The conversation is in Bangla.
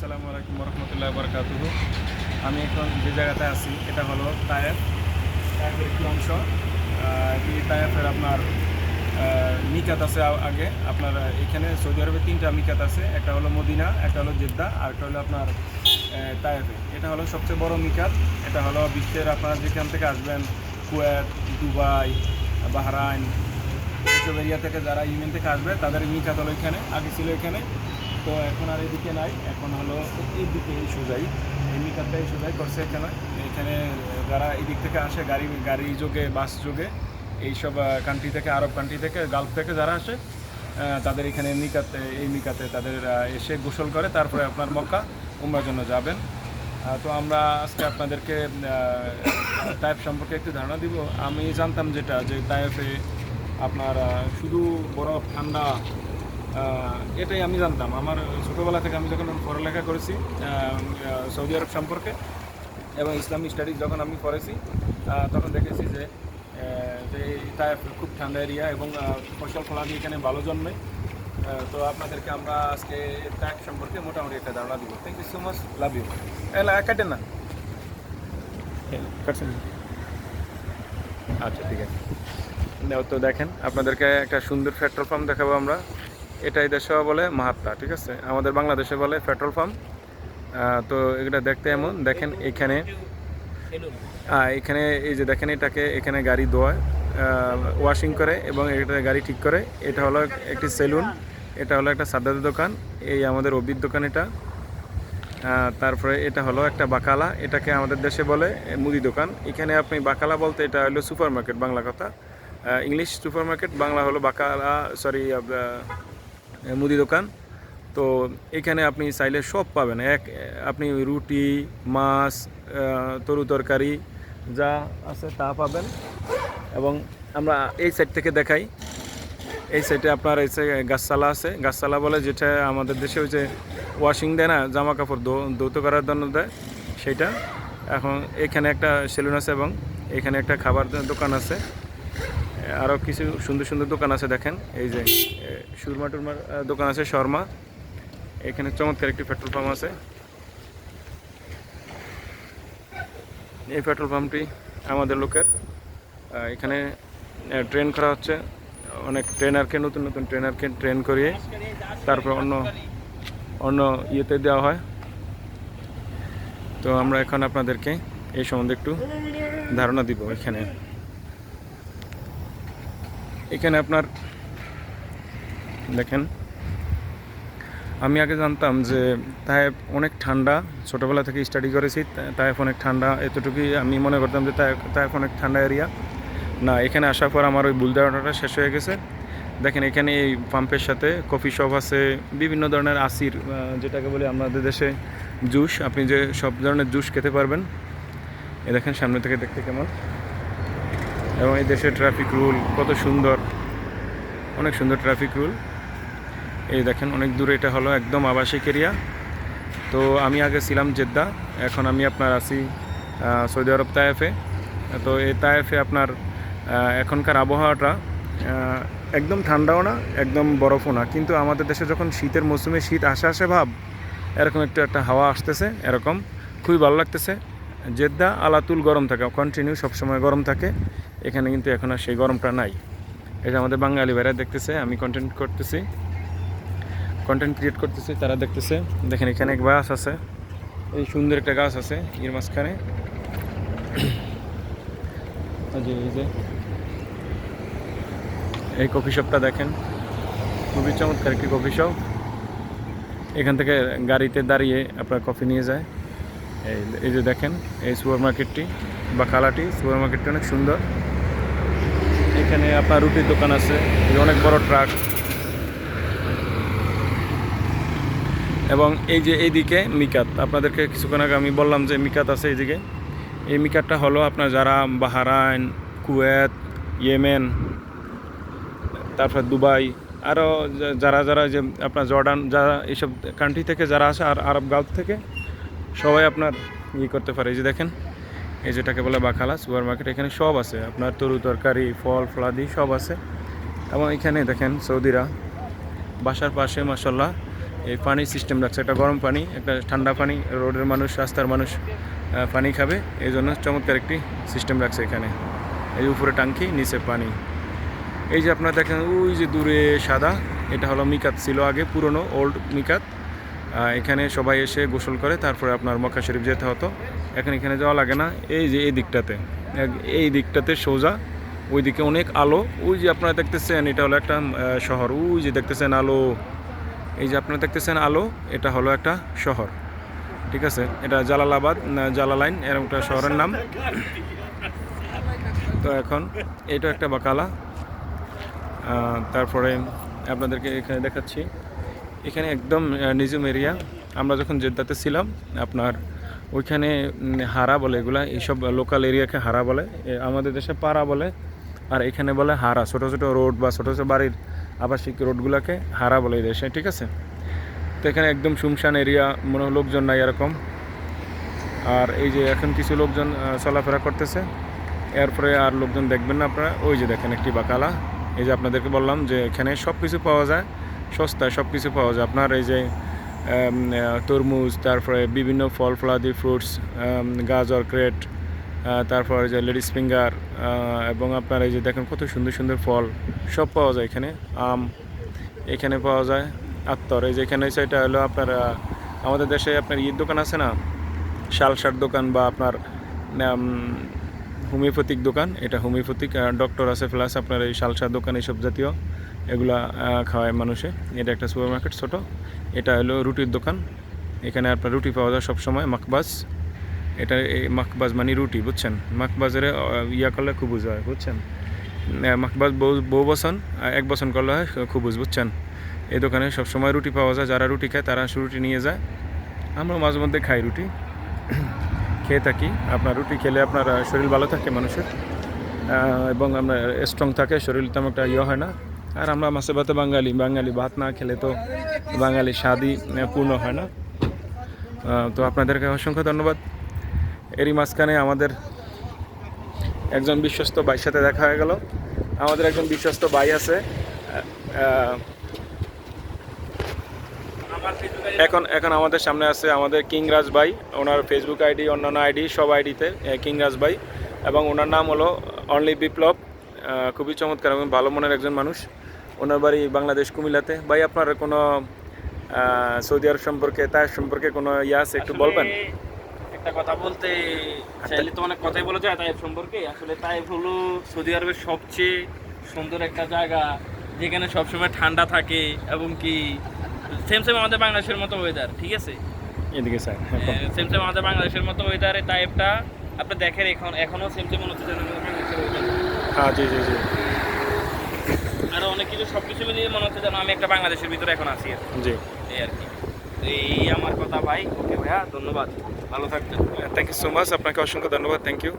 আসসালামু আলাইকুম রহমতুল্লাহ বরকাতুহু। আমি এখন যে জায়গাতে আছি এটা হলো তায়েফের একটি অংশ। এই তায়েফের আপনার মিকাত আছে আগে আপনার এখানে সৌদি আরবে তিনটা মিকাত আছে, একটা হলো মদিনা, একটা হলো জেদ্দা, আর একটা হলো আপনার তায়েফে। এটা হলো সবচেয়ে বড় মিকাত। এটা হলো বিশ্বের আপনারা যেখান থেকে আসবেন, কুয়েত, দুবাই, বাহরাইন, এসব এরিয়া থেকে যারা ইউএন থেকে আসবে তাদের মিকাত হলো এখানে, আগে ছিল এখানে, তো এখন আর এদিকে নাই, এখন হলো এইদিকে এই সোজাই, এই মিকাতটা এই সোজাই করছে এখানে। এখানে যারা এদিক থেকে আসে গাড়ি যোগে, বাস যোগে, এইসব কান্ট্রি থেকে, আরব কান্ট্রি থেকে, গালফ থেকে যারা আসে তাদের এখানে এই মিকাতে তাদের এসে গোসল করে, তারপরে আপনার মক্কা উমরার জন্য যাবেন। তো আমরা আজকে আপনাদেরকে তায়েফ সম্পর্কে একটু ধারণা দিব। আমি জানতাম যে তায়েফে আপনার শুধু বরফ, ঠান্ডা, এটাই আমি জানতাম। আমার ছোটোবেলা থেকে আমি যখন পড়ালেখা করেছি সৌদি আরব সম্পর্কে এবং ইসলামিক স্টাডিজ যখন আমি পড়েছি, তখন দেখেছি যে তায়েফ খুব ঠান্ডা এরিয়া এবং ফসল ফলাদি এখানে ভালো জন্মে। তো আপনাদেরকে আমরা আজকে তায়েফ সম্পর্কে মোটামুটি একটা ধারণা দিব। Thank you so much, love you. কাটেন না, কাটছেন? আচ্ছা, ঠিক আছে। তো দেখেন, আপনাদেরকে একটা সুন্দর পেট্রোল পাম্প দেখাবো আমরা। এটাই দেশে বলে মাহাত্তা, ঠিক আছে, আমাদের বাংলাদেশে বলে পেট্রোল পাম্প। তো এটা দেখতে এমন, দেখেন এখানে এই যে দেখেন, এটাকে এখানে গাড়ি ধোয়, ওয়াশিং করে এবং এটা গাড়ি ঠিক করে। এটা হলো একটি সেলুন, এটা হলো একটা সাদ্দাতের দোকান, এই আমাদের অবির দোকান এটা। তারপরে এটা হলো একটা বাকালা, এটাকে আমাদের দেশে বলে মুদি দোকান। এখানে আপনি বাকালা বলতে এটা হলো সুপার মার্কেট, বাংলা কথা, ইংলিশ সুপার মার্কেট, বাংলা হলো বাকালা, মুদি দোকান। তো এখানে আপনি চাইলে সব পাবেন, আপনি রুটি, মাছ, তরু তরকারি যা আছে তা পাবেন। এবং আমরা এই সাইড থেকে দেখাই, এই সাইডে আপনার এই গাছসালা আছে, গাছসালা বলে, যেটা আমাদের দেশে হচ্ছে ওয়াশিং দেয় না, জামা কাপড় ধৌত করার জন্য দেয় সেইটা। এখন এখানে একটা সেলুন আছে এবং এখানে একটা খাবার দোকান আছে, আরও কিছু সুন্দর সুন্দর দোকান আছে। দেখেন এই যে সুরমা টুরমার দোকান আছে, শর্মা। এখানে চমৎকার একটি পেট্রোল পাম্প আছে। এই পেট্রোল পাম্পটি আমাদের লোকের। এখানে ট্রেন করা হচ্ছে, অনেক ট্রেনারকে, নতুন নতুন ট্রেনারকে ট্রেন করিয়ে তারপর অন্য ইয়েতে দেওয়া হয়। তো আমরা এখন আপনাদেরকে এই সম্বন্ধে একটু ধারণা দিব। এখানে আপনার দেখেন, আমি আগে জানতাম যে তায়েফ অনেক ঠান্ডা, ছোটোবেলা থেকে স্টাডি করেছি, তায়েফ অনেক ঠান্ডা, এতটুকুই আমি মনে করতাম যে তায়েফ অনেক ঠান্ডা এরিয়া। না, এখানে আসার পর আমার ওই ভুল ধারণাটা শেষ হয়ে গেছে। দেখেন এখানে এই পাম্পের সাথে কফি শপ আছে, বিভিন্ন ধরনের আসির, যেটাকে বলি আমাদের দেশে জুস, আপনি যে সব ধরনের জুস খেতে পারবেন। এই দেখেন সামনে থেকে দেখতে কেমন, এবং এই দেশের ট্রাফিক রুল কত সুন্দর, অনেক সুন্দর ট্রাফিক রুল। এই দেখেন অনেক দূরে, এটা হলো একদম আবাসিক এরিয়া। তো আমি আগে ছিলাম জেদ্দা, এখন আমি আপনার আছি সৌদি আরব তায়েফে। তো এই তায়েফে আপনার এখনকার আবহাওয়াটা একদম ঠান্ডাও না, একদম বরফও না, কিন্তু আমাদের দেশে যখন শীতের মৌসুমে শীত আসে ভাব, এরকম একটা হাওয়া আসতেছে, এরকম খুবই ভালো লাগতেছে। জেদ্দা আলাতুল গরম থাকে, কন্টিনিউ সবসময় গরম থাকে। এখানে কিন্তু এখন আর সেই গরমটা নাই। এটা আমাদের বাঙালি ভাইরা দেখতেছে, আমি কন্টেন্ট ক্রিয়েট করতেছি, তারা দেখতেছে। দেখেন এখানে এক গাছ আছে, এই সুন্দর একটা গাছ আছে এর মাঝখানে। এই কফি শপটা দেখেন, খুবই চমৎকার একটি কফি শপ। এখান থেকে গাড়িতে দাঁড়িয়ে আপনার কফি নিয়ে যায়। এই যে দেখেন এই সুপার মার্কেটটি বা কালাটি, সুপার মার্কেটটি অনেক সুন্দর। এখানে আপনার রুটির দোকান আছে, অনেক বড় ট্রাক। এবং এই যে এইদিকে মিকাত, আপনাদেরকে কিছুক্ষণ আগে আমি বললাম যে মিকাত আছে এইদিকে। এই মিকাতটা হলো আপনার যারা বাহরাইন, কুয়েত, ইয়েমেন, তারপর দুবাই, আরও যারা যে আপনার জর্ডান, যারা এইসব কান্ট্রি থেকে যারা আসে, আর আরব গালফ থেকে সবাই আপনার করতে পারে। এই যে দেখেন, এই যেটাকে বলে বাকালা সুপার মার্কেট, এখানে সব আছে, আপনার তরু তরকারি, ফল ফলাদি সব আছে। এবং এখানে দেখেন সৌদিরা বাসার পাশে মাশাআল্লাহ এই পানির সিস্টেম রাখছে, একটা গরম পানি, একটা ঠান্ডা পানি, রোডের মানুষ, রাস্তার মানুষ পানি খাবে, এই জন্য চমৎকার একটি সিস্টেম রাখছে এখানে। এই উপরে টাঙ্কি, নিচে পানি। এই যে আপনারা দেখেন ওই যে দূরে সাদা, এটা হলো মিকাত ছিল আগে, পুরনো ওল্ড মিকাত। এখানে সবাই এসে গোসল করে, তারপরে আপনার মক্কা শরীফ যেতে হতো। এখন এখানে যাওয়া লাগে না। এই যে এই দিকটাতে সোজা, ওইদিকে অনেক আলো। ওই যে আপনারা দেখতেছেন এটা হলো একটা শহর। ওই যে দেখতেছেন আলো, এই যে আপনারা দেখতেছেন আলো, এটা হলো একটা শহর, ঠিক আছে। এটা জালালাবাদ, জালালাইন এরকম একটা শহরের নাম। তো এখন এটা একটা বাকালা। তারপরে আপনাদেরকে এখানে দেখাচ্ছি, এখানে একদম নিজুম এরিয়া। আমরা যখন জেদ্দাতে ছিলাম আপনার ওইখানে হারা বলে, এগুলা এইসব লোকাল এরিয়াকে হারা বলে, আমাদের দেশে পাড়া বলে, আর এখানে বলে হারা। ছোটো ছোটো রোড বা ছোটো ছোটো বাড়ির আবাসিক রোডগুলোকে হারা বলে এই দেশে, ঠিক আছে। তো এখানে একদম শুনশান এরিয়া, মনে লোকজন নাই এরকম। আর এই যে এখন কিছু লোকজন চলাফেরা করতেছে, এরপরে আর লোকজন দেখবেন না আপনারা। ওই যে দেখেন একটি বাকালা। এই যে আপনাদেরকে বললাম যে এখানে সব কিছু পাওয়া যায়, সস্তায় সব কিছু পাওয়া যায়। আপনার এই যে তরমুজ, তারপরে বিভিন্ন ফল ফলাদি ফ্রুটস, গাজর ক্রেট, তারপরে যে লেডিস ফিঙ্গার, এবং আপনার এই যে দেখেন কত সুন্দর সুন্দর ফল সব পাওয়া যায় এখানে। আম এখানে পাওয়া যায়, আত্তর। এই যে এখানে সেটা হলো আপনার আমাদের দেশে আপনার ঈদ দোকান আছে না, শালসার দোকান, বা আপনার হোমিওপ্যাথিক দোকান, এটা হোমিওপ্যাথিক ডক্টর আছে, প্লাস আপনার এই শালসার দোকান, এইসব জাতীয় এগুলা খাওয়ায় মানুষে। এটা একটা সুপার মার্কেট ছোট। এটা হলো রুটির দোকান, এখানে আপনার রুটি পাওয়া যায় সবসময়, মাকবাজ। এটা এই মাকবাজ মানে রুটি, বুঝছেন। মাকবাজের ইয়া করলে খুবুজ হয়, বুঝছেন। মাকবাজ বউ বসন, এক বসন করলে হয় খুবুজ, বুঝছেন। এই দোকানে সবসময় রুটি পাওয়া যায়, যারা রুটি খায় তারা রুটি নিয়ে যায়। আমরা মাঝে মধ্যে খাই রুটি, খেয়ে থাকি। আপনার রুটি খেলে আপনার শরীর ভালো থাকে মানুষের, এবং আপনার স্ট্রং থাকে, শরীর তেমন একটা ইয়ে হয় না। আর আমরা মাছে ভাতে বাঙালি, ভাত না খেলে তো বাঙালি স্বাদই পূর্ণ হয় না। তো আপনাদেরকে অসংখ্য ধন্যবাদ। এরই মাঝখানে আমাদের একজন বিশ্বস্ত ভাইয়ের সাথে দেখা হয়ে গেল। আমাদের একজন বিশ্বস্ত ভাই আছে, এখন আমাদের সামনে আছে আমাদের কিংরাজ ভাই। ওনার ফেসবুক আইডি, অন্যান্য আইডি, সব আইডিতে কিংরাজ ভাই, এবং ওনার নাম হলো অনলি বিপ্লব। খুবই চমৎকার এবং ভালো মনের একজন মানুষ। ওনার বাড়ি বাংলাদেশ, কুমিল্লাতে। ভাই আপনার কোনো সৌদি আরব সম্পর্কে, তার সম্পর্কে কোনো ইয়ে আছে, একটু বলবেন? একটা কথা বলতে চাইলে তো অনেক কথাই বলা যায় তাইফ সম্পর্কে। আসলে তাইফ হলো সৌদি আরবের সবচেয়ে সুন্দর একটা জায়গা, যেখানে সবসময় ঠান্ডা থাকে, এবং কি সেম আমাদের বাংলাদেশের মতো ওয়েদার, ঠিক আছে। এদিকে স্যার, সেম আমাদের বাংলাদেশের মতো ওয়েদারে তাইফটা আপনি দেখেন, এখনও সেম মনে হচ্ছে যেন বাংলাদেশের ওয়েদার। হ্যাঁ, জি জি জি। আরও অনেক কিছু, সব কিছু মিলিয়ে মনে হচ্ছে যেন আমি একটা বাংলাদেশের ভিতরে এখন আছি, জি। এই আর কি। এই আমার কথা ভাই। ওকে ভাইয়া, ধন্যবাদ, ভালো থাকবেন। থ্যাংক ইউ সো মাচ, আপনাকে অসংখ্য ধন্যবাদ, থ্যাংক ইউ।